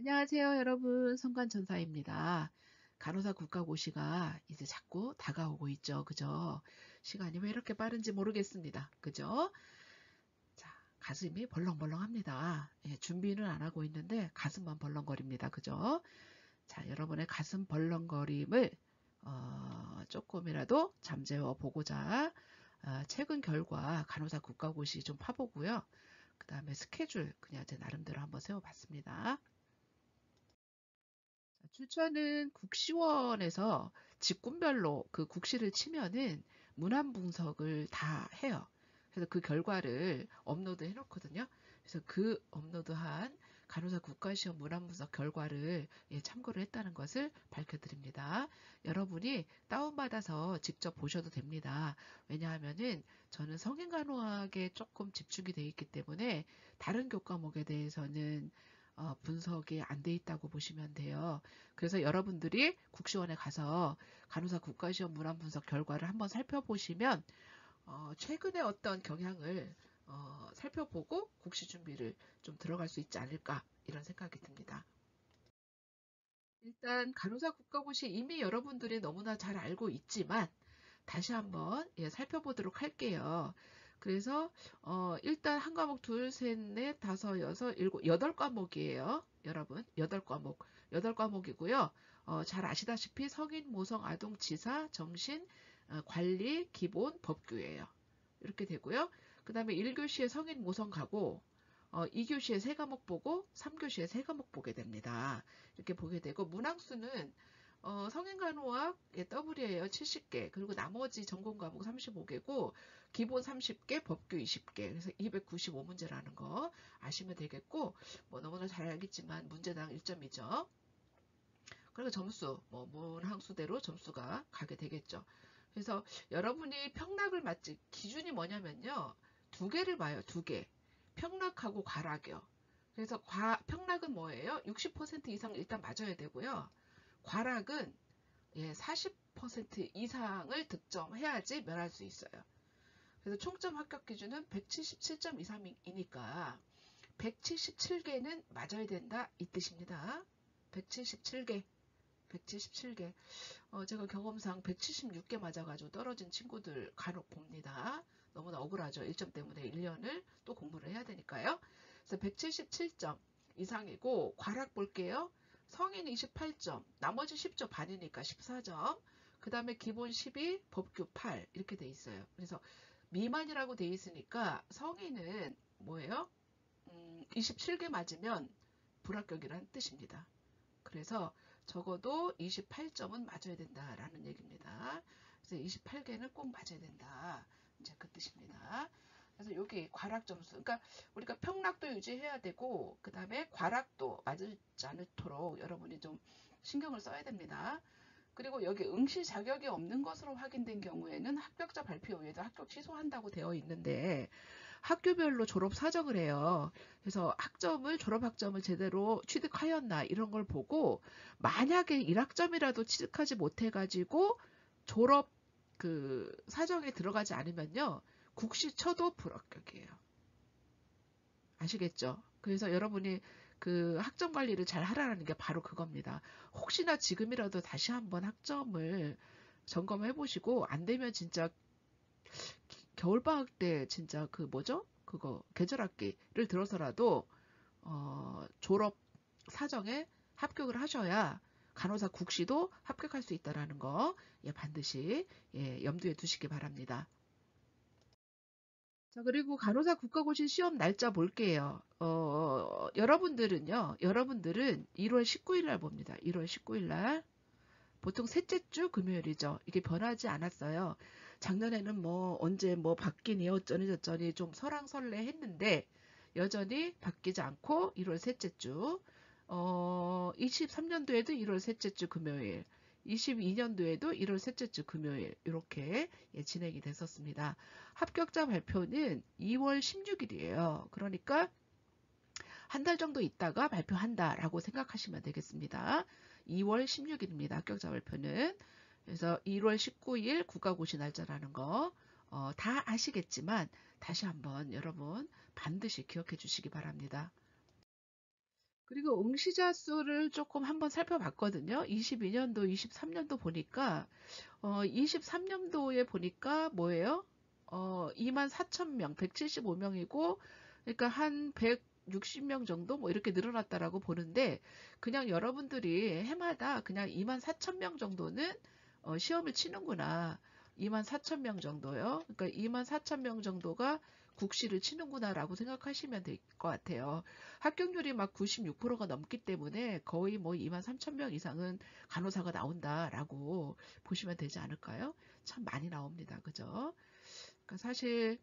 안녕하세요, 여러분. 성관천사입니다. 간호사 국가고시가 이제 자꾸 다가오고 있죠. 그죠? 시간이 왜 이렇게 빠른지 모르겠습니다. 그죠? 자, 가슴이 벌렁벌렁합니다. 예, 준비는 안 하고 있는데 가슴만 벌렁거립니다. 그죠? 자, 여러분의 가슴 벌렁거림을 조금이라도 잠재워 보고자 최근 결과 간호사 국가고시 좀 파보고요. 그 다음에 스케줄 그냥 제 나름대로 한번 세워봤습니다. 추천은 국시원에서 직군별로 그 국시를 치면은 문안 분석을 다 해요. 그래서 그 결과를 업로드 해놓거든요. 그래서 그 업로드한 간호사 국가시험 문안 분석 결과를 참고를 했다는 것을 밝혀드립니다. 여러분이 다운받아서 직접 보셔도 됩니다. 왜냐하면은 저는 성인간호학에 조금 집중이 되어 있기 때문에 다른 교과목에 대해서는 분석이 안 돼 있다고 보시면 돼요. 그래서 여러분들이 국시원에 가서 간호사 국가시험 문안 분석 결과를 한번 살펴보시면 최근에 어떤 경향을 살펴보고 국시 준비를 좀 들어갈 수 있지 않을까 이런 생각이 듭니다. 일단 간호사 국가고시 이미 여러분들이 너무나 잘 알고 있지만 다시 한번 살펴보도록 할게요. 그래서 일단 한 과목 둘, 셋, 넷, 다섯, 여섯, 일곱, 여덟 과목이에요. 여러분, 여덟 과목이고요. 잘 아시다시피 성인, 모성, 아동, 지사, 정신, 관리, 기본, 법규예요. 이렇게 되고요. 그 다음에 1교시에 성인, 모성 가고 2교시에 세 과목 보고 3교시에 세 과목 보게 됩니다. 이렇게 보게 되고 문항수는 성인간호학 W예요. 70개. 그리고 나머지 전공 과목 35개고 기본 30개, 법규 20개. 그래서 295문제라는 거 아시면 되겠고 뭐 너무나 잘 알겠지만 문제당 1점이죠. 그리고 점수 뭐 문항수대로 점수가 가게 되겠죠. 그래서 여러분이 평락을 맞지 기준이 뭐냐면요. 두 개를 봐요. 두 개. 평락하고 과락이요. 그래서 평락은 뭐예요? 60% 이상 일단 맞아야 되고요. 과락은 40% 이상을 득점해야지 면할 수 있어요. 그래서 총점 합격 기준은 177.23이니까 177개는 맞아야 된다 이 뜻입니다. 177개. 177개. 제가 경험상 176개 맞아가지고 떨어진 친구들 간혹 봅니다. 너무나 억울하죠. 1점 때문에 1년을 또 공부를 해야 되니까요. 그래서 177점 이상이고 과락 볼게요. 성인 28점, 나머지 10점 반이니까 14점. 그 다음에 기본 12, 법규 8 이렇게 돼 있어요. 그래서 미만이라고 돼 있으니까 성인은 뭐예요? 27개 맞으면 불합격이라는 뜻입니다. 그래서 적어도 28점은 맞아야 된다라는 얘기입니다. 그래서 28개는 꼭 맞아야 된다. 이제 그 뜻입니다. 그래서 여기 과락 점수, 그러니까 우리가 평락도 유지해야 되고 그 다음에 과락도 맞지 않도록 여러분이 좀 신경을 써야 됩니다. 그리고 여기 응시 자격이 없는 것으로 확인된 경우에는 합격자 발표 외에도 합격 취소한다고 되어 있는데 학교별로 졸업 사정을 해요. 그래서 졸업 학점을 제대로 취득하였나 이런 걸 보고 만약에 1학점이라도 취득하지 못해가지고 졸업 그 사정에 들어가지 않으면요. 국시 쳐도 불합격이에요. 아시겠죠? 그래서 여러분이 그 학점 관리를 잘 하라는 게 바로 그겁니다. 혹시나 지금이라도 다시 한번 학점을 점검해 보시고 안 되면 진짜 겨울방학 때 진짜 그 뭐죠? 그거 계절학기를 들어서라도 졸업 사정에 합격을 하셔야 간호사 국시도 합격할 수 있다라는 거 반드시 염두에 두시기 바랍니다. 자, 그리고 간호사 국가고시 시험 날짜 볼게요. 여러분들은 1월 19일 날 봅니다. 1월 19일 날. 보통 셋째 주 금요일이죠. 이게 변하지 않았어요. 작년에는 뭐 언제 뭐 바뀌니 어쩌니 저쩌니 좀 설왕설래 했는데 여전히 바뀌지 않고 1월 셋째 주. 23년도에도 1월 셋째 주 금요일. 22년도에도 1월 셋째 주 금요일 이렇게 진행이 됐었습니다. 합격자 발표는 2월 16일이에요. 그러니까 한 달 정도 있다가 발표한다라고 생각하시면 되겠습니다. 2월 16일입니다. 합격자 발표는. 그래서 1월 19일 국가고시 날짜라는 거 다 아시겠지만 다시 한번 여러분 반드시 기억해 주시기 바랍니다. 그리고 응시자 수를 조금 한번 살펴봤거든요. 22년도, 23년도 보니까 23년도에 보니까 뭐예요? 24,000명, 175명이고, 그러니까 한 160명 정도 뭐 이렇게 늘어났다라고 보는데, 그냥 여러분들이 해마다 그냥 24,000명 정도는 시험을 치는구나. 24,000명 정도요. 그러니까 24,000명 정도가 국시를 치는구나라고 생각하시면 될 것 같아요. 합격률이 막 96%가 넘기 때문에 거의 뭐 23,000명 이상은 간호사가 나온다라고 보시면 되지 않을까요? 참 많이 나옵니다. 그죠? 그러니까 사실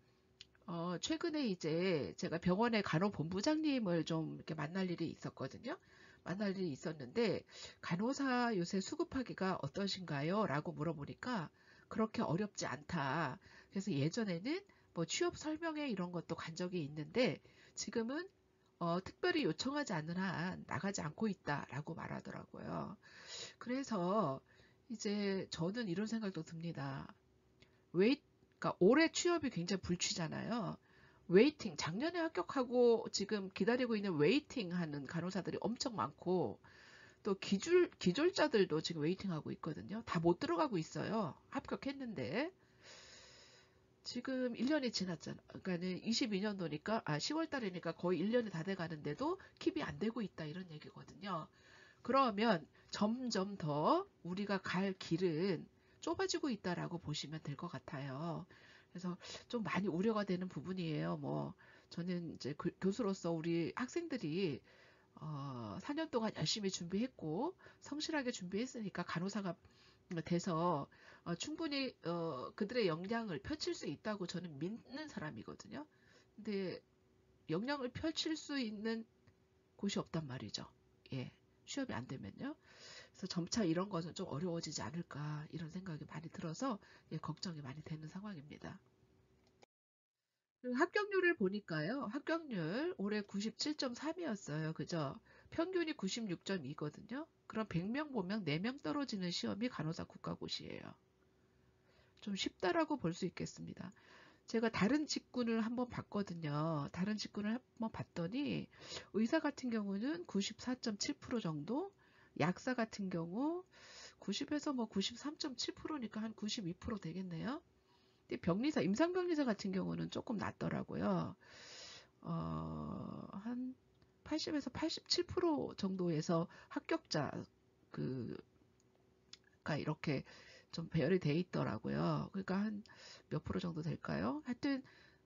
최근에 이제 제가 병원의 간호본부장님을 좀 이렇게 만날 일이 있었거든요. 만날 일이 있었는데 간호사 요새 수급하기가 어떠신가요? 라고 물어보니까 그렇게 어렵지 않다. 그래서 예전에는 뭐 취업 설명회 이런 것도 간 적이 있는데 지금은 특별히 요청하지 않는 한 나가지 않고 있다라고 말하더라고요. 그래서 이제 저는 이런 생각도 듭니다. 그러니까 올해 취업이 굉장히 불취잖아요. 웨이팅, 작년에 합격하고 지금 기다리고 있는 웨이팅 하는 간호사들이 엄청 많고, 또 기졸자들도 지금 웨이팅하고 있거든요. 다 못 들어가고 있어요. 합격했는데. 지금 1년이 지났잖아. 그러니까는 22년도니까, 10월 달이니까 거의 1년이 다 돼 가는데도 킵이 안 되고 있다. 이런 얘기거든요. 그러면 점점 더 우리가 갈 길은 좁아지고 있다라고 보시면 될 것 같아요. 그래서 좀 많이 우려가 되는 부분이에요. 뭐 저는 이제 교수로서 우리 학생들이 4년 동안 열심히 준비했고 성실하게 준비했으니까 간호사가 돼서 충분히 그들의 역량을 펼칠 수 있다고 저는 믿는 사람이거든요. 근데 역량을 펼칠 수 있는 곳이 없단 말이죠. 예. 취업이 안 되면요. 그래서 점차 이런 것은 좀 어려워지지 않을까 이런 생각이 많이 들어서 예, 걱정이 많이 되는 상황입니다. 합격률을 보니까요. 합격률 올해 97.3이었어요. 그죠? 평균이 96.2거든요. 그럼 100명 보면 4명 떨어지는 시험이 간호사 국가고시예요. 좀 쉽다라고 볼 수 있겠습니다. 제가 다른 직군을 한번 봤거든요. 다른 직군을 한번 봤더니 의사 같은 경우는 94.7% 정도, 약사 같은 경우 90에서 뭐 93.7%니까 한 92% 되겠네요. 근데 병리사, 임상병리사 같은 경우는 조금 낮더라고요. 한 80에서 87% 정도에서 합격자 그가 이렇게 좀 배열이 돼 있더라고요. 그러니까 한 몇 프로 정도 될까요? 하여튼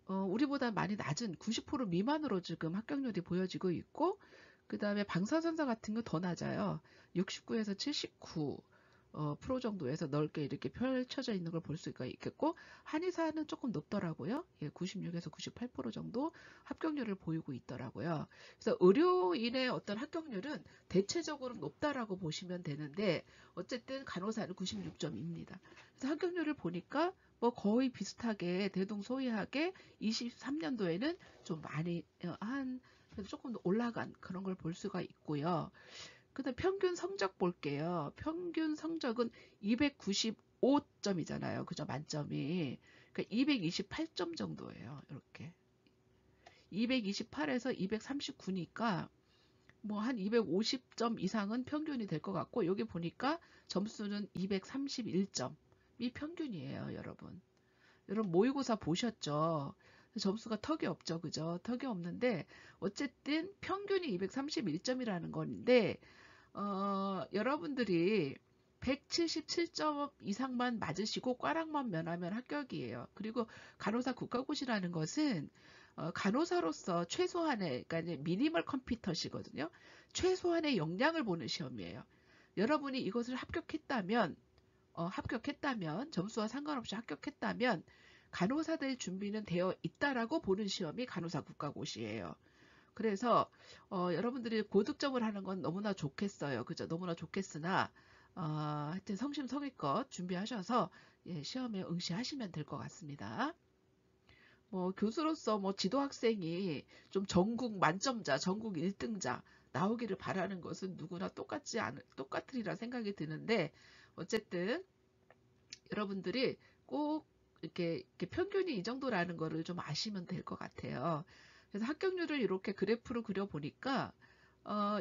우리보다 많이 낮은 90% 미만으로 지금 합격률이 보여지고 있고 그 다음에 방사선사 같은 거 더 낮아요. 69에서 79 프로 정도에서 넓게 이렇게 펼쳐져 있는 걸 볼 수가 있겠고 한의사는 조금 높더라고요. 예, 96에서 98% 정도 합격률을 보이고 있더라고요. 그래서 의료인의 어떤 합격률은 대체적으로 높다라고 보시면 되는데 어쨌든 간호사는 96점입니다. 그래서 합격률을 보니까 뭐 거의 비슷하게 대동소이하게 23년도에는 좀 많이 한 그래도 조금 더 올라간 그런 걸 볼 수가 있고요. 그다음 평균 성적 볼게요. 평균 성적은 295점이잖아요. 그죠? 만점이. 그러니까 228점 정도예요. 이렇게. 228에서 239니까 뭐 한 250점 이상은 평균이 될 것 같고 여기 보니까 점수는 231점이 평균이에요, 여러분. 여러분 모의고사 보셨죠? 점수가 턱이 없죠, 그죠? 턱이 없는데 어쨌든 평균이 231점이라는 건데 여러분들이 177점 이상만 맞으시고 꽈락만 면하면 합격이에요. 그리고 간호사 국가고시라는 것은 간호사로서 최소한의 그러니까 미니멀 컴피터시거든요. 최소한의 역량을 보는 시험이에요. 여러분이 이것을 합격했다면 점수와 상관없이 합격했다면 간호사들 준비는 되어 있다라고 보는 시험이 간호사 국가고시예요. 그래서 여러분들이 고득점을 하는 건 너무나 좋겠어요. 그죠? 너무나 좋겠으나 하여튼 성심성의껏 준비하셔서 예, 시험에 응시하시면 될 것 같습니다. 뭐 교수로서 뭐 지도 학생이 좀 전국 만점자, 전국 1등자 나오기를 바라는 것은 누구나 똑같으리라 생각이 드는데 어쨌든 여러분들이 꼭 이렇게 평균이 이 정도라는 거를 좀 아시면 될 것 같아요. 그래서 합격률을 이렇게 그래프로 그려보니까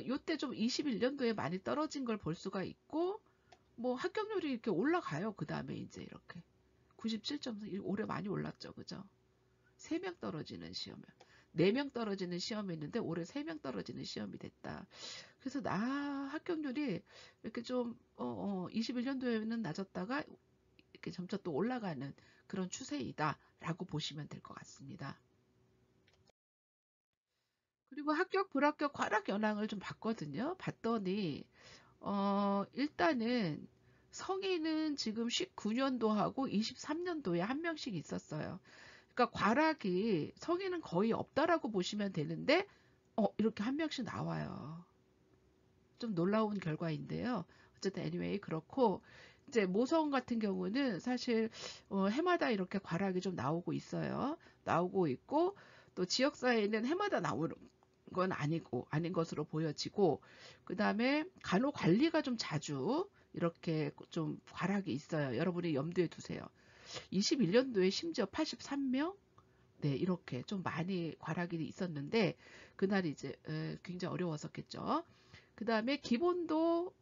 요때 좀 21년도에 많이 떨어진 걸 볼 수가 있고, 뭐 합격률이 이렇게 올라가요. 그 다음에 이제 이렇게 97.4 올해 많이 올랐죠. 그죠? 3명 떨어지는 시험이요. 4명 떨어지는 시험이 있는데 올해 3명 떨어지는 시험이 됐다. 그래서 합격률이 이렇게 좀 21년도에는 낮았다가 이렇게 점차 또 올라가는 그런 추세이다라고 보시면 될 것 같습니다. 그리고 합격, 불합격, 과락 현황을 좀 봤거든요. 봤더니 일단은 성인은 지금 19년도하고 23년도에 한 명씩 있었어요. 그러니까 과락이 성인은 거의 없다라고 보시면 되는데 이렇게 한 명씩 나와요. 좀 놀라운 결과인데요. 어쨌든 anyway 그렇고 이제 모성 같은 경우는 사실 해마다 이렇게 과락이 좀 나오고 있어요. 나오고 있고 또 지역사회에는 해마다 나오는 건 아닌 것으로 보여지고 그 다음에 간호 관리가 좀 자주 이렇게 좀 과락이 있어요. 여러분이 염두에 두세요. 21년도에 심지어 83명 네, 이렇게 좀 많이 과락이 있었는데 그날 이제 굉장히 어려웠었겠죠. 그 다음에 기본도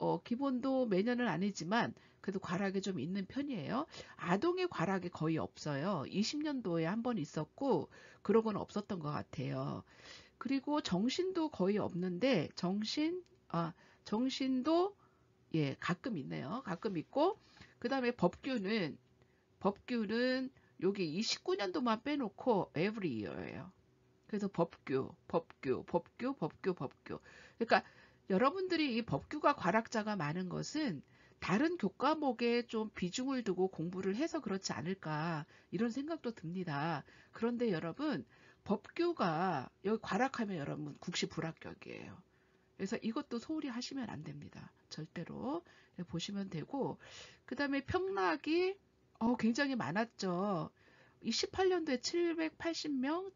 매년은 아니지만 그래도 과락이 좀 있는 편이에요. 아동의 과락이 거의 없어요. 20년도에 한 번 있었고 그러고는 없었던 것 같아요. 그리고 정신도 거의 없는데 정신도 예 가끔 있네요. 가끔 있고 그 다음에 법규는 여기 이 19년도만 빼놓고 every year예요. 그래서 법규. 그러니까 여러분들이 이 법규가 과락자가 많은 것은 다른 교과목에 좀 비중을 두고 공부를 해서 그렇지 않을까 이런 생각도 듭니다. 그런데 여러분 법규가 여기 과락하면 여러분 국시 불합격이에요. 그래서 이것도 소홀히 하시면 안 됩니다. 절대로 보시면 되고 그 다음에 평락이 굉장히 많았죠. 18년도에 780명,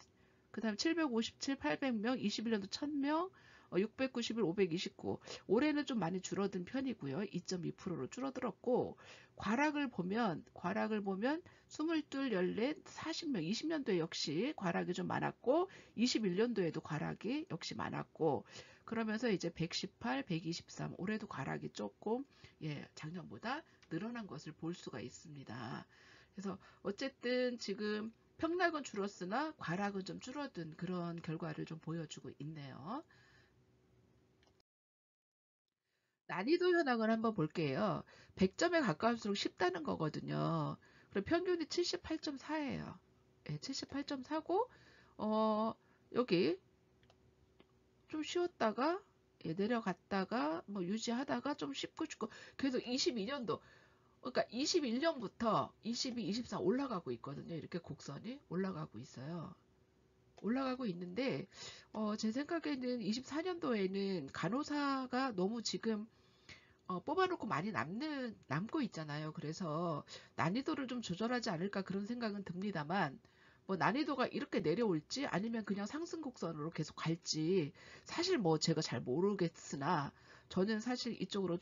그 다음에 757, 800명, 21년도 1000명, 691, 529. 올해는 좀 많이 줄어든 편이고요. 2.2%로 줄어들었고 과락을 보면 22, 14, 40명, 20년도에 역시 과락이 좀 많았고 21년도에도 과락이 역시 많았고 그러면서 이제 118, 123 올해도 과락이 조금 작년보다 늘어난 것을 볼 수가 있습니다. 그래서 어쨌든 지금 평락은 줄었으나 과락은 좀 줄어든 그런 결과를 좀 보여주고 있네요. 난이도 현황을 한번 볼게요. 100점에 가까울수록 쉽다는 거거든요. 그리고 평균이 78.4예요. 78.4고 여기 좀 쉬었다가 내려갔다가 뭐 유지하다가 좀 쉽고 그래서 22년도 그러니까 21년부터 22, 24 올라가고 있거든요. 이렇게 곡선이 올라가고 있어요. 올라가고 있는데 제 생각에는 24년도에는 간호사가 너무 지금 뽑아놓고 많이 남고 있잖아요. 그래서 난이도를 좀 조절하지 않을까 그런 생각은 듭니다만 뭐 난이도가 이렇게 내려올지 아니면 그냥 상승 곡선으로 계속 갈지 사실 뭐 제가 잘 모르겠으나 저는 사실 이쪽으로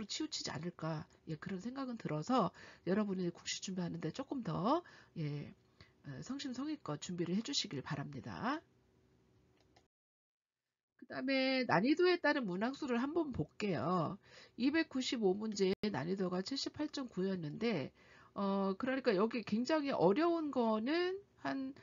치우치지 않을까 그런 생각은 들어서 여러분이 국시 준비하는데 조금 더 성심성의껏 준비를 해주시길 바랍니다. 그 다음에 난이도에 따른 문항수를 한번 볼게요. 295문제의 난이도가 78.9였는데 그러니까 여기 굉장히 어려운 거는 한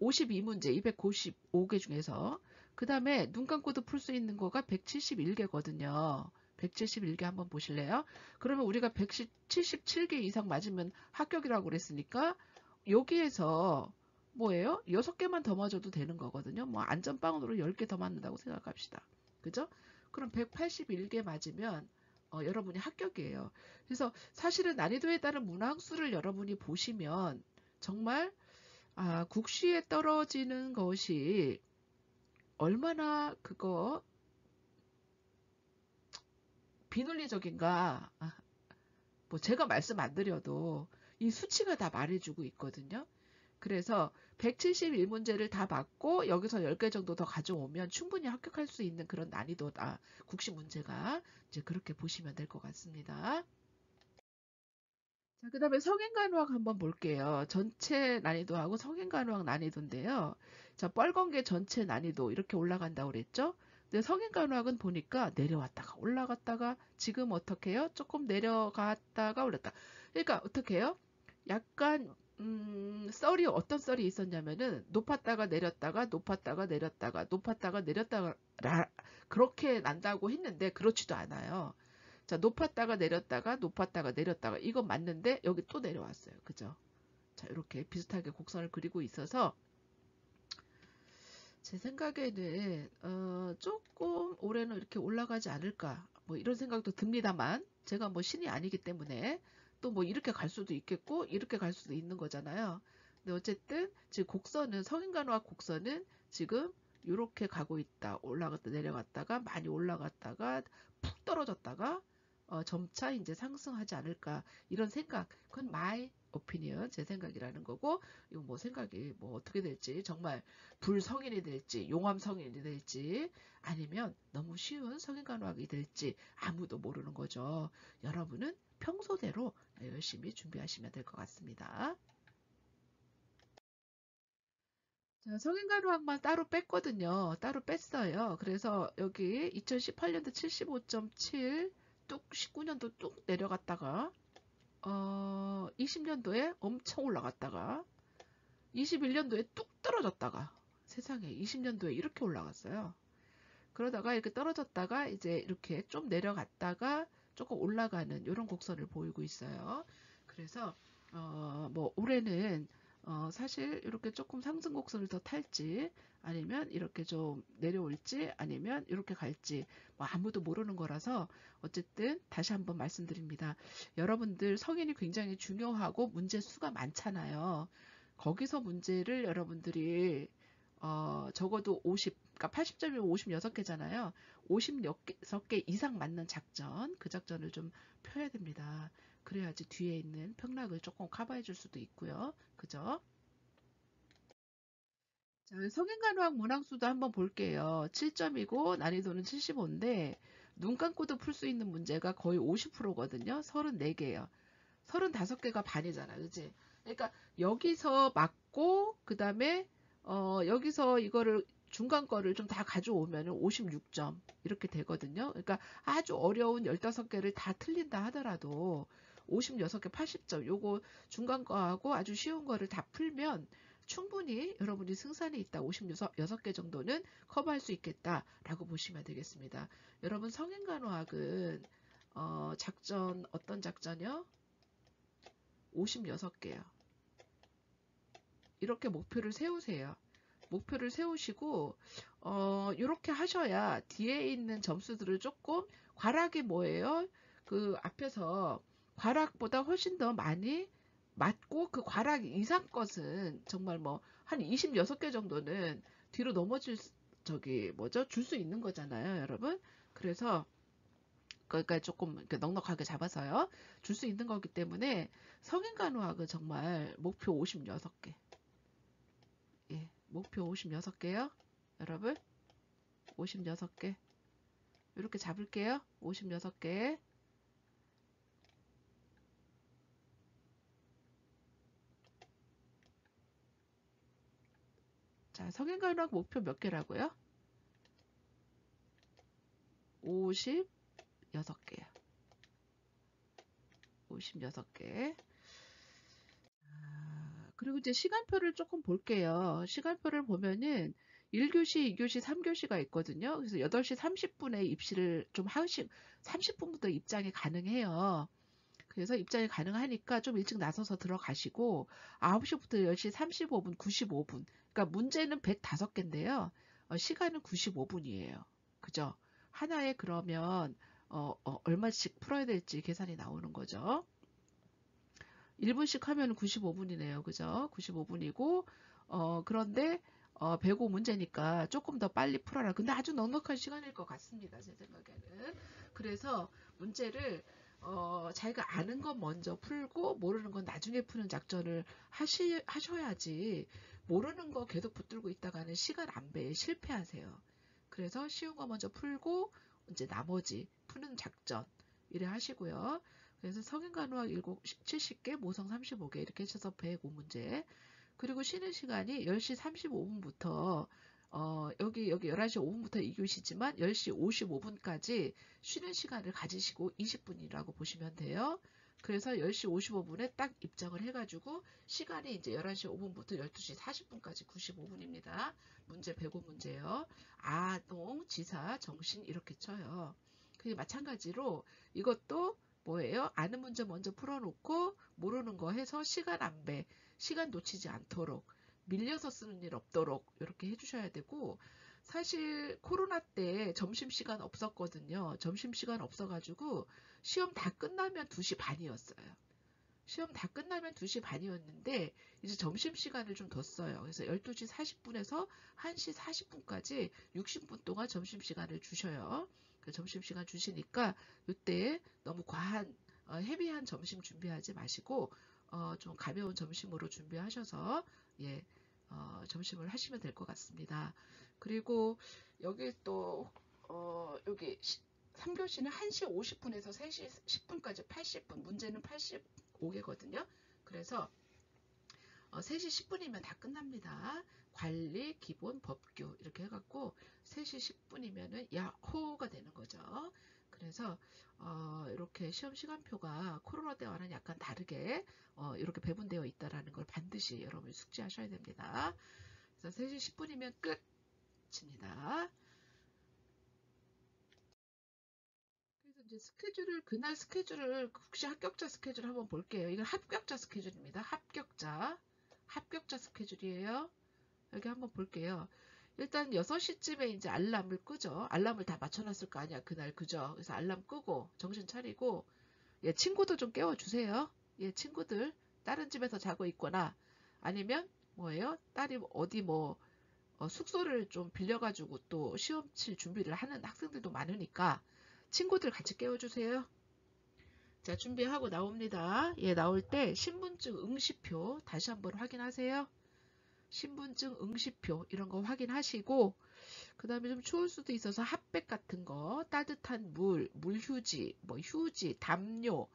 52문제, 295개 중에서 그 다음에 눈 감고도 풀 수 있는 거가 171개거든요. 171개 한번 보실래요? 그러면 우리가 177개 이상 맞으면 합격이라고 그랬으니까 여기에서 뭐예요? 6개만 더 맞아도 되는 거거든요. 뭐 안전빵으로 10개 더 맞는다고 생각합시다. 그죠? 그럼 181개 맞으면 여러분이 합격이에요. 그래서 사실은 난이도에 따른 문항수를 여러분이 보시면 정말 국시에 떨어지는 것이 얼마나 그거 비논리적인가. 뭐 제가 말씀 안 드려도 이 수치가 다 말해주고 있거든요. 그래서 171문제를 다 맞고 여기서 10개 정도 더 가져오면 충분히 합격할 수 있는 그런 난이도다. 국시 문제가 이제 그렇게 보시면 될 것 같습니다. 자, 그 다음에 성인간호학 한번 볼게요. 전체 난이도하고 성인간호학 난이도인데요. 자, 빨간 게 전체 난이도 이렇게 올라간다고 그랬죠? 근데 성인간호학은 보니까 내려왔다가 올라갔다가 지금 어떻게 해요? 조금 내려갔다가 올랐다. 그러니까 어떻게 해요? 약간 썰이 어떤 썰이 있었냐면은 높았다가 내렸다가 높았다가 내렸다가 높았다가 내렸다가 그렇게 난다고 했는데 그렇지도 않아요. 자, 높았다가 내렸다가 높았다가 내렸다가 이건 맞는데 여기 또 내려왔어요. 그죠? 자, 이렇게 비슷하게 곡선을 그리고 있어서 제 생각에는 조금 올해는 이렇게 올라가지 않을까 뭐 이런 생각도 듭니다만 제가 뭐 신이 아니기 때문에 또 뭐 이렇게 갈 수도 있겠고 이렇게 갈 수도 있는 거잖아요. 근데 어쨌든 지금 곡선은 성인간호학 곡선은 지금 이렇게 가고 있다. 올라갔다 내려갔다가 많이 올라갔다가 푹 떨어졌다가 점차 이제 상승하지 않을까 이런 생각. 그건 my opinion 제 생각이라는 거고 이거 뭐 생각이 뭐 어떻게 될지 정말 불성인이 될지 용암 성인이 될지 아니면 너무 쉬운 성인간호학이 될지 아무도 모르는 거죠. 여러분은 평소대로 열심히 준비하시면 될 것 같습니다. 자, 성인간호학만 따로 뺐거든요. 따로 뺐어요. 그래서 여기 2018년도 75.7 뚝 19년도 뚝 내려갔다가 20년도에 엄청 올라갔다가 21년도에 뚝 떨어졌다가 세상에 20년도에 이렇게 올라갔어요. 그러다가 이렇게 떨어졌다가 이제 이렇게 좀 내려갔다가 조금 올라가는 이런 곡선을 보이고 있어요. 그래서 뭐 올해는 사실 이렇게 조금 상승 곡선을 더 탈지 아니면 이렇게 좀 내려올지 아니면 이렇게 갈지 뭐 아무도 모르는 거라서 어쨌든 다시 한번 말씀드립니다. 여러분들 성인이 굉장히 중요하고 문제 수가 많잖아요. 거기서 문제를 여러분들이 적어도 50, 그러니까 80점이면 56개잖아요. 56개 이상 맞는 작전, 그 작전을 좀 펴야 됩니다. 그래야지 뒤에 있는 평락을 조금 커버해 줄 수도 있고요. 그죠? 자, 성인간호학 문항수도 한번 볼게요. 7점이고 난이도는 75인데 눈 감고도 풀 수 있는 문제가 거의 50%거든요. 34개예요. 35개가 반이잖아. 그지? 그러니까 여기서 맞고 그다음에 여기서 이거를 중간 거를 좀 다 가져오면 56점 이렇게 되거든요. 그러니까 아주 어려운 15개를 다 틀린다 하더라도 56개 80점 요거 중간 거하고 아주 쉬운 거를 다 풀면 충분히 여러분이 승산이 있다. 56개 정도는 커버할 수 있겠다라고 보시면 되겠습니다. 여러분 성인간호학은 작전 어떤 작전이요? 56개요. 이렇게 목표를 세우세요. 목표를 세우시고 이렇게 하셔야 뒤에 있는 점수들을 조금 과락이 뭐예요? 그 앞에서 과락보다 훨씬 더 많이 맞고 그 과락 이상 것은 정말 뭐 한 26개 정도는 뒤로 넘어질 저기 뭐죠? 줄 수 있는 거잖아요, 여러분. 그래서 그러니까 조금 이렇게 넉넉하게 잡아서요. 줄 수 있는 거기 때문에 성인간호학은 정말 목표 56개. 예, 목표 56개요. 여러분, 56개. 이렇게 잡을게요. 56개. 자, 성인간호학 목표 몇 개라고요? 56개요. 56개. 그리고 이제 시간표를 조금 볼게요. 시간표를 보면은 1교시, 2교시, 3교시가 있거든요. 그래서 8시 30분에 입시를 좀 하시, 30분부터 입장이 가능해요. 그래서 입장이 가능하니까 좀 일찍 나서서 들어가시고 9시부터 10시 35분, 95분. 그러니까 문제는 105개인데요. 시간은 95분이에요. 그죠? 하나에 그러면 얼마씩 풀어야 될지 계산이 나오는 거죠. 1분씩 하면 95분이네요. 그죠? 95분이고 그런데 105 문제니까 조금 더 빨리 풀어라. 근데 아주 넉넉한 시간일 것 같습니다. 제 생각에는. 그래서 문제를 자기가 아는 건 먼저 풀고 모르는 건 나중에 푸는 작전을 하셔야지 모르는 거 계속 붙들고 있다가는 시간 안배에 실패하세요. 그래서 쉬운 거 먼저 풀고 이제 나머지 푸는 작전 이래 하시고요. 그래서 성인간호학 70개, 모성 35개 이렇게 해서 105문제. 그리고 쉬는 시간이 10시 35분부터 여기 11시 5분부터 2교시지만 10시 55분까지 쉬는 시간을 가지시고 20분이라고 보시면 돼요. 그래서 10시 55분에 딱 입장을 해가지고 시간이 이제 11시 5분부터 12시 40분까지 95분입니다. 문제 105 문제요. 아동, 지사, 정신 이렇게 쳐요. 그게 마찬가지로 이것도 뭐예요? 아는 문제 먼저 풀어놓고 모르는 거 해서 시간 안배, 시간 놓치지 않도록 밀려서 쓰는 일 없도록 이렇게 해주셔야 되고, 사실 코로나 때 점심시간 없었거든요. 점심시간 없어가지고 시험 다 끝나면 2시 반이었어요. 시험 다 끝나면 2시 반이었는데 이제 점심시간을 좀 뒀어요. 그래서 12시 40분에서 1시 40분까지 60분 동안 점심시간을 주셔요. 그 점심시간 주시니까 이때 너무 과한 헤비한 점심 준비하지 마시고 좀 가벼운 점심으로 준비하셔서 예, 점심을 하시면 될 것 같습니다. 그리고 여기 또 여기 3교시는 1시 50분에서 3시 10분까지 80분, 문제는 85개거든요. 그래서 3시 10분이면 다 끝납니다. 관리, 기본, 법규 이렇게 해갖고 3시 10분이면은 야호가 되는 거죠. 그래서 이렇게 시험 시간표가 코로나 때와는 약간 다르게 이렇게 배분되어 있다는 걸 반드시 여러분이 숙지하셔야 됩니다. 그래서 3시 10분이면 끝입니다. 그래서 이제 그날 스케줄을 혹시 합격자 스케줄 한번 볼게요. 이건 합격자 스케줄입니다. 합격자 스케줄이에요. 여기 한번 볼게요. 일단 6시쯤에 이제 알람을 끄죠. 알람을 다 맞춰놨을 거 아니야, 그날, 그죠? 그래서 알람 끄고, 정신 차리고, 예, 친구도 좀 깨워주세요. 예, 친구들, 다른 집에서 자고 있거나, 아니면, 뭐예요? 딸이 어디 숙소를 좀 빌려가지고 또 시험 칠 준비를 하는 학생들도 많으니까, 친구들 같이 깨워주세요. 자, 준비하고 나옵니다. 예, 나올 때 신분증 응시표 다시 한번 확인하세요. 신분증 응시표 이런 거 확인하시고, 그 다음에 좀 추울 수도 있어서 핫백 같은 거, 따뜻한 물휴지, 휴지, 담요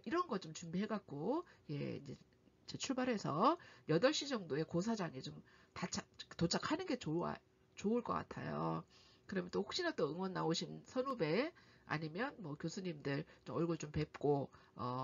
이런 거 좀 준비해갖고 예, 이제 출발해서 8시 정도에 고사장에 좀 도착하는 게 좋을 것 같아요. 그러면 또 혹시나 또 응원 나오신 선후배 아니면 교수님들 좀 얼굴 좀 뵙고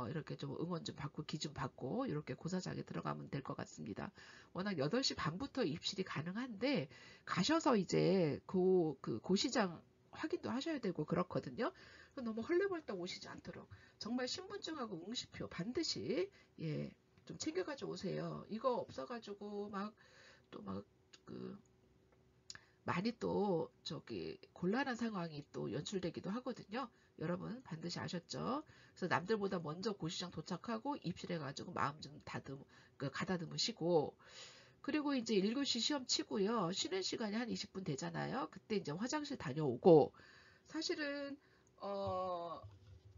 이렇게 좀 응원 좀 받고 기 좀 받고 이렇게 고사장에 들어가면 될 것 같습니다. 워낙 8시 반부터 입실이 가능한데 가셔서 이제 고시장 확인도 하셔야 되고 그렇거든요. 너무 헐레벌떡 오시지 않도록 정말 신분증하고 응시표 반드시 예, 좀 챙겨가지고 오세요. 이거 없어가지고 많이 또 곤란한 상황이 또 연출되기도 하거든요. 여러분 반드시 아셨죠? 그래서 남들보다 먼저 고시장 도착하고 입실해가지고 마음 좀 가다듬으시고, 그리고 이제 1교시 시험 치고요. 쉬는 시간이 한 20분 되잖아요. 그때 이제 화장실 다녀오고, 사실은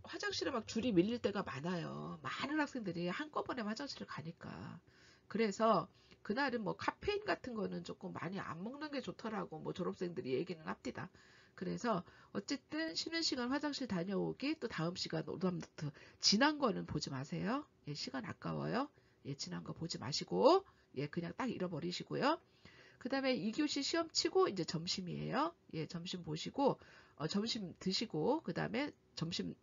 화장실에 막 줄이 밀릴 때가 많아요. 많은 학생들이 한꺼번에 화장실을 가니까. 그래서 그날은 카페인 같은 거는 조금 많이 안 먹는 게 좋더라고 졸업생들이 얘기는 합니다. 그래서 어쨌든 쉬는 시간 화장실 다녀오기, 또 다음 시간 오답노트 지난 거는 보지 마세요. 예, 시간 아까워요. 예, 지난 거 보지 마시고 예, 그냥 딱 잃어버리시고요. 그 다음에 2교시 시험 치고 이제 점심이에요. 예, 점심 보시고 점심 드시고 그 다음에 점심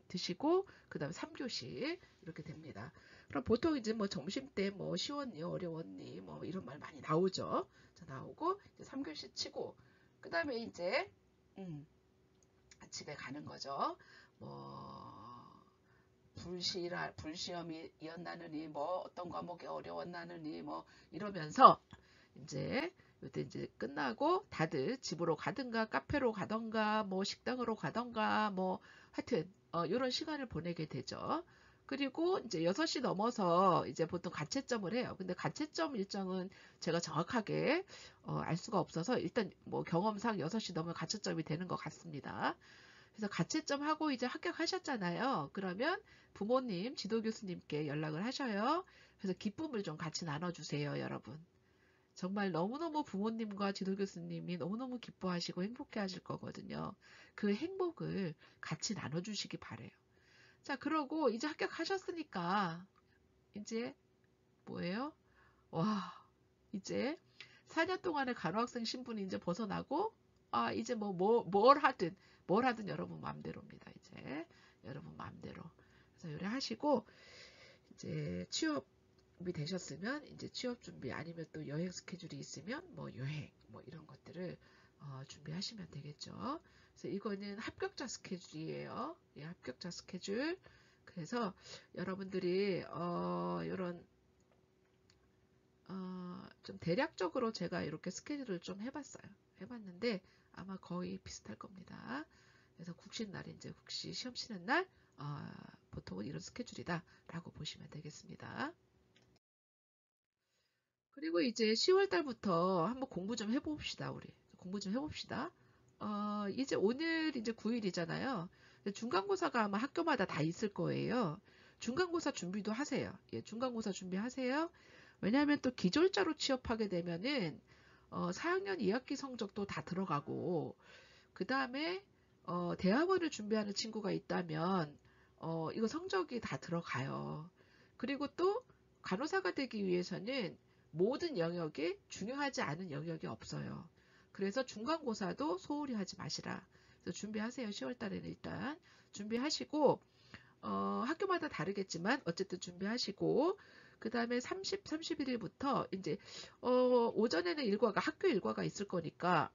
드시고 그 다음에 3교시 이렇게 됩니다. 그럼 보통 이제 점심 때 쉬웠니 어려웠니 이런 말 많이 나오죠. 자, 나오고 이제 3교시 치고 그 다음에 이제 집에 가는 거죠. 불시험이었나느니 어떤 과목이 어려웠나느니 이러면서 이제 이때 이제 끝나고 다들 집으로 가든가 카페로 가던가 식당으로 가던가 하여튼 이런 시간을 보내게 되죠. 그리고 이제 6시 넘어서 이제 보통 가채점을 해요. 근데 가채점 일정은 제가 정확하게 알 수가 없어서 일단 경험상 6시 넘으면 가채점이 되는 것 같습니다. 그래서 가채점 하고 이제 합격하셨잖아요. 그러면 부모님, 지도교수님께 연락을 하셔요. 그래서 기쁨을 좀 같이 나눠주세요, 여러분. 정말 너무너무 부모님과 지도교수님이 너무너무 기뻐하시고 행복해 하실 거거든요. 그 행복을 같이 나눠주시기 바래요. 자, 그러고 이제 합격하셨으니까 이제 뭐예요? 와, 이제 4년 동안의 간호학생 신분이 이제 벗어나고, 이제 뭘 하든 여러분 마음대로입니다. 이제 여러분 마음대로. 그래서 요래 하시고, 이제 취업이 되셨으면 이제 취업 준비, 아니면 또 여행 스케줄이 있으면 뭐 여행 뭐 이런 것들을 준비하시면 되겠죠. 그래서 이거는 합격자 스케줄이에요. 예, 합격자 스케줄. 그래서 여러분들이 이런 좀 대략적으로 제가 이렇게 스케줄을 좀 해봤는데 아마 거의 비슷할 겁니다. 그래서 국시 날, 이제 국시 시험 치는 날 보통은 이런 스케줄이다 라고 보시면 되겠습니다. 그리고 이제 10월 달부터 한번 공부 좀 해봅시다. 우리 공부 좀 해봅시다. 이제 오늘 이제 9일이잖아요. 중간고사가 아마 학교마다 다 있을 거예요. 중간고사 준비도 하세요. 예, 중간고사 준비하세요. 왜냐하면 또 기졸자로 취업하게 되면은 4학년 2학기 성적도 다 들어가고, 그 다음에 대학원을 준비하는 친구가 있다면 이거 성적이 다 들어가요. 그리고 또 간호사가 되기 위해서는 모든 영역에 중요하지 않은 영역이 없어요. 그래서 중간고사도 소홀히 하지 마시라. 그래서 준비하세요. 10월 달에는 일단 준비하시고, 학교마다 다르겠지만 어쨌든 준비하시고, 그 다음에 31일부터 이제 오전에는 학교 일과가 있을 거니까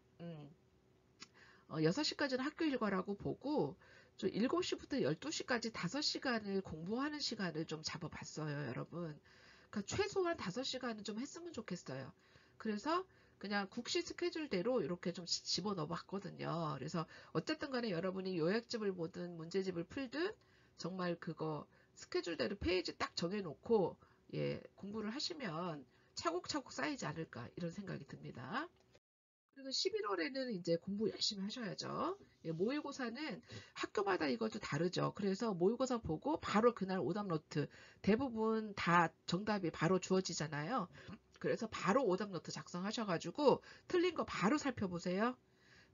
6시까지는 학교 일과라고 보고, 7시부터 12시까지 5시간을 공부하는 시간을 좀 잡아봤어요, 여러분. 그러니까 최소한 5시간은 좀 했으면 좋겠어요. 그래서 그냥 국시 스케줄대로 이렇게 좀 집어넣어 봤거든요. 그래서 어쨌든 간에 여러분이 요약집을 보든 문제집을 풀든 정말 그거 스케줄대로 페이지 딱 정해놓고 예, 공부를 하시면 차곡차곡 쌓이지 않을까 이런 생각이 듭니다. 그리고 11월에는 이제 공부 열심히 하셔야죠. 예, 모의고사는 학교마다 이것도 다르죠. 그래서 모의고사 보고 바로 그날 오답노트, 대부분 다 정답이 바로 주어지잖아요. 그래서 바로 오답노트 작성하셔가지고 틀린 거 바로 살펴보세요.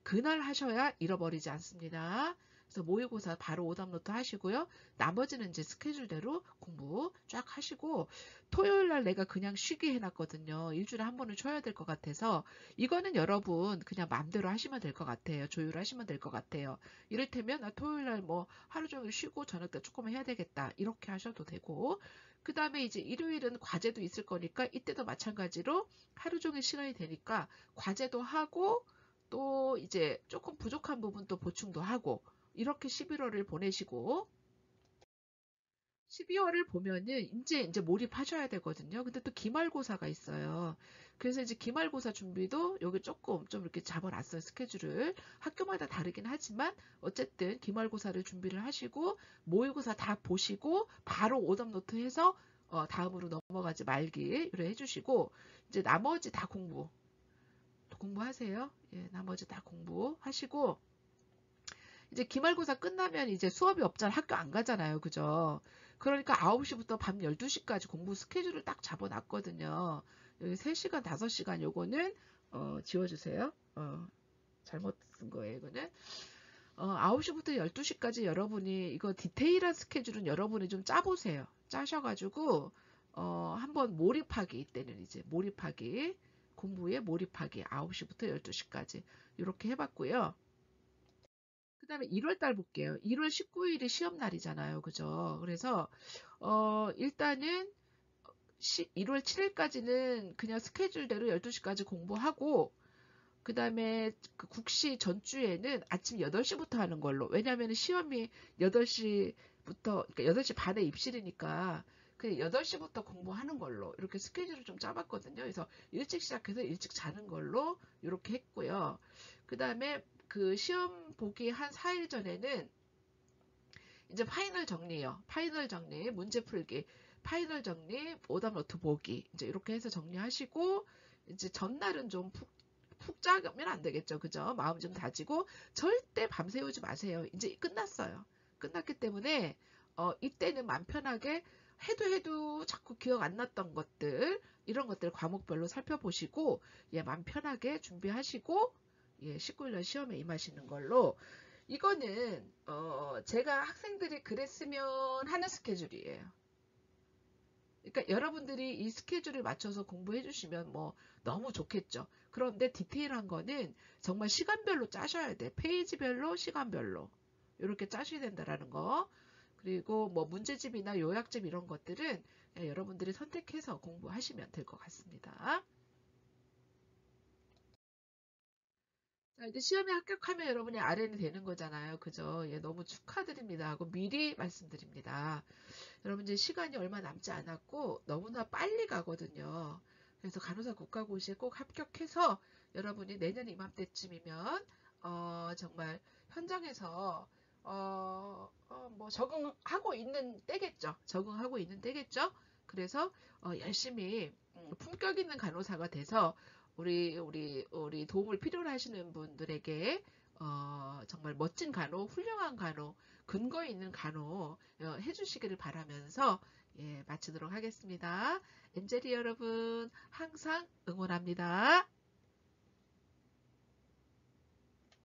그날 하셔야 잃어버리지 않습니다. 그래서 모의고사 바로 오답노트 하시고요. 나머지는 이제 스케줄대로 공부 쫙 하시고, 토요일 날 내가 그냥 쉬게 해놨거든요. 일주일에 한 번은 쉬어야 될 것 같아서 이거는 여러분 그냥 마음대로 하시면 될 것 같아요. 조율하시면 될 것 같아요. 이를테면 토요일 날 뭐 하루 종일 쉬고 저녁 때 조금 해야 되겠다 이렇게 하셔도 되고, 그 다음에 이제 일요일은 과제도 있을 거니까 이때도 마찬가지로 하루 종일 시간이 되니까 과제도 하고 또 이제 조금 부족한 부분 또 보충도 하고, 이렇게 11월을 보내시고 12월을 보면은 이제 몰입하셔야 되거든요. 근데 또 기말고사가 있어요. 그래서 이제 기말고사 준비도 여기 조금 좀 이렇게 잡아놨어요. 스케줄을. 학교마다 다르긴 하지만 어쨌든 기말고사를 준비를 하시고 모의고사 다 보시고 바로 오답노트 해서 다음으로 넘어가지 말기 이렇게 해주시고, 이제 나머지 다 공부하세요. 예, 나머지 다 공부하시고, 이제 기말고사 끝나면 이제 수업이 없잖아. 학교 안 가잖아요. 그죠? 그러니까 9시부터 밤 12시까지 공부 스케줄을 딱 잡아놨거든요. 여기 3시간, 5시간 요거는 지워주세요. 잘못 쓴 거예요. 이거는. 9시부터 12시까지 여러분이 이거 디테일한 스케줄은 여러분이 좀 짜보세요. 짜셔가지고 한번 몰입하기, 이때는 이제 몰입하기, 공부에 몰입하기 9시부터 12시까지 이렇게 해봤고요. 그 다음에 1월달 볼게요. 1월 19일이 시험 날이잖아요. 그죠? 그래서 일단은 1월 7일까지는 그냥 스케줄대로 12시까지 공부하고, 그 다음에 그 국시 전주에는 아침 8시부터 하는 걸로. 왜냐하면 시험이 8시부터, 그러니까 8시 반에 입실이니까 그 8시부터 공부하는 걸로 이렇게 스케줄을 좀 짜봤거든요. 그래서 일찍 시작해서 일찍 자는 걸로 이렇게 했고요. 그 다음에 그 시험 보기 한 4일 전에는 이제 파이널 정리요. 파이널 정리, 문제 풀기, 파이널 정리, 오답노트 보기. 이제 이렇게 해서 정리하시고, 이제 전날은 좀 푹 짜면 안 되겠죠. 그죠? 마음 좀 다지고, 절대 밤새우지 마세요. 이제 끝났어요. 끝났기 때문에, 이때는 마음 편하게 해도 자꾸 기억 안 났던 것들, 이런 것들 과목별로 살펴보시고, 예, 마음 편하게 준비하시고, 예, 19일 시험에 임하시는 걸로. 이거는 제가 학생들이 그랬으면 하는 스케줄이에요. 그러니까 여러분들이 이 스케줄을 맞춰서 공부해 주시면 뭐 너무 좋겠죠. 그런데 디테일한 거는 정말 시간별로 짜셔야 돼. 페이지별로, 시간별로. 이렇게 짜셔야 된다라는 거. 그리고 뭐 문제집이나 요약집 이런 것들은 여러분들이 선택해서 공부하시면 될 것 같습니다. 자, 이제 시험에 합격하면 여러분이 RN이 되는 거잖아요. 그죠? 예, 너무 축하드립니다 하고 미리 말씀드립니다. 여러분 이제 시간이 얼마 남지 않았고 너무나 빨리 가거든요. 그래서 간호사 국가고시에 꼭 합격해서 여러분이 내년 이맘때쯤이면 정말 현장에서 뭐 적응하고 있는 때겠죠. 적응하고 있는 때겠죠. 그래서 열심히 품격 있는 간호사가 돼서 우리 도움을 필요로 하시는 분들에게 정말 멋진 간호, 훌륭한 간호, 근거 있는 간호 해주시기를 바라면서 예, 마치도록 하겠습니다. 엔젤이 여러분 항상 응원합니다.